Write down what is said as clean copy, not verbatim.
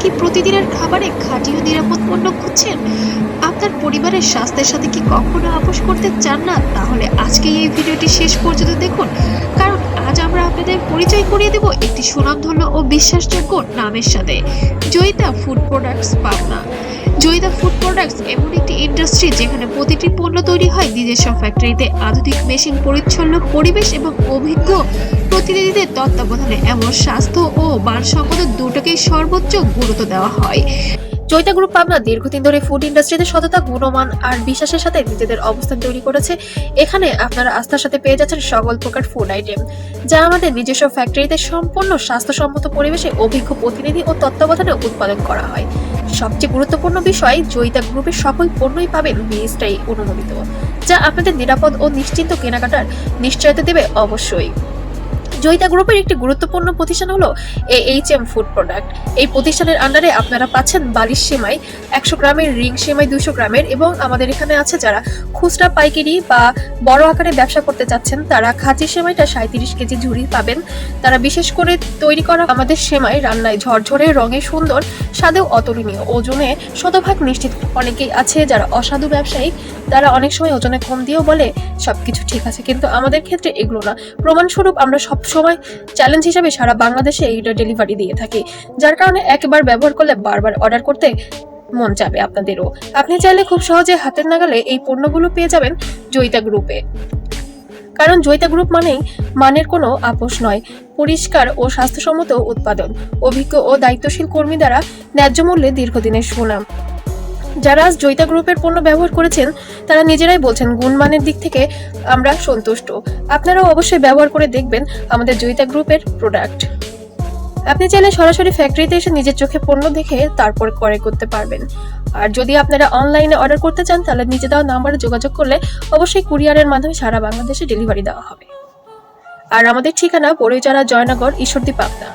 কি প্রতিদিনের খাবারে খাঁটি ও নিরাপদ পণ্য খুঁজছেন? আপনার পরিবারের স্বাস্থ্যের সাথে কি কখনো আপোষ করতে চান না? তাহলে আজকেই এই ভিডিওটি শেষ পর্যন্ত দেখুন, কারণ আজ আমরা আপনাদের পরিচয় করিয়ে দেব একটি সুনামধন্য ও বিশ্বাসযোগ্য নামের সাথে, Joyita food products Pabna. Joyita food products এমন একটি ইন্ডাস্ট্রি যেখানে প্রতিটি পণ্য তৈরি হয় নিজস্ব ফ্যাক্টরিতে, আধুনিক মেশিন, পরিচ্ছন্ন পরিবেশ এবং অভিজ্ঞ প্রতিনিধিদের তত্ত্বাবধানে। এমন স্বাস্থ্য ও মানসম্মত দুটোকেই সর্বোচ্চ গুরুত্ব দেওয়া হয়। জয়িতা গ্রুপ পাবনা দীর্ঘদিন ধরে ফুড ইন্ডাস্ট্রিতে সততা, গুণমান আর বিশ্বাসের সাথে নিজেদের অবস্থান তৈরি করেছে। এখানে আপনারা আস্থার সাথে পেয়ে যাচ্ছেন সকল প্রকার ফুড আইটেম, যা আমাদের নিজস্ব ফ্যাক্টরিতে সম্পূর্ণ স্বাস্থ্যসম্মত পরিবেশে অভিজ্ঞ প্রতিনিধি ও তত্ত্বাবধানে উৎপাদন করা হয়। সবচেয়ে গুরুত্বপূর্ণ বিষয়, জয়িতা গ্রুপের সকল পণ্যই পাবেন বিএসটিআই অনুমোদিত, যা আপনাদের নিরাপদ ও নিশ্চিন্ত কেনাকাটার নিশ্চয়তা দেবে। অবশ্যই জয়িতা গ্রুপের একটি গুরুত্বপূর্ণ প্রতিষ্ঠান হলো AHM ফুড প্রোডাক্ট। এই প্রতিষ্ঠানের আন্ডারে আপনারা পাচ্ছেন বালিশ সেমাই 100 গ্রামের, রিং সেমাই 200 গ্রামের, এবং আমাদের এখানে আছে যারা খুচরা পাইকারি বা বড় আকারে ব্যবসা করতে চাচ্ছেন তারা খাঁটি সেমাইটা 37 কেজি ঝুড়ি পাবেন। তারা বিশেষ করে তৈরি করা আমাদের সেমাই রান্নায় ঝরঝরে, রঙে সুন্দর, স্বাদেও অতুলনীয়, ওজনে শতভাগ নিশ্চিত। অনেকেই আছে যারা অসাধু ব্যবসায়ী, তারা অনেক সময় ওজনে কম দিয়েও বলে সবকিছু ঠিক আছে, কিন্তু আমাদের ক্ষেত্রে এগুলো না। প্রমাণস্বরূপ আমরা সব সময় চ্যালেঞ্জ হিসেবে সারা বাংলাদেশে এইটা ডেলিভারি দিয়ে থাকি, যার কারণে একবার ব্যবহার করলে বারবার অর্ডার করতে মন চাবে আপনাদেরও। আপনি চাইলে খুব সহজে হাতের নাগালে এই পণ্যগুলো পেয়ে যাবেন জয়িতা গ্রুপে, কারণ জয়িতা গ্রুপ মানেই মানের কোনো আপোষ নয়। পরিষ্কার ও স্বাস্থ্যসম্মত উৎপাদন, অভিজ্ঞ ও দায়িত্বশীল কর্মী দ্বারা ন্যায্য মূল্যে দীর্ঘদিনের সুনাম। যারা আজ জয়িতা গ্রুপের পণ্য ব্যবহার করেছেন তারা নিজেরাই বলছেন গুণমানের দিক থেকে আমরা সন্তুষ্ট। আপনারাও অবশ্যই ব্যবহার করে দেখবেন আমাদের জয়িতা গ্রুপের প্রোডাক্ট। আপনি চাইলে সরাসরি ফ্যাক্টরিতে এসে নিজের চোখে পণ্য দেখে তারপর ক্রয় করতে পারবেন। আর যদি আপনারা অনলাইনে অর্ডার করতে চান তাহলে নিচে দেওয়া নাম্বারে যোগাযোগ করলে অবশ্যই কুরিয়ারের মাধ্যমে সারা বাংলাদেশে ডেলিভারি দেওয়া হবে। আর আমাদের ঠিকানা বড়ইচারা, জয়নগর, ঈশ্বরদী, পাবনা।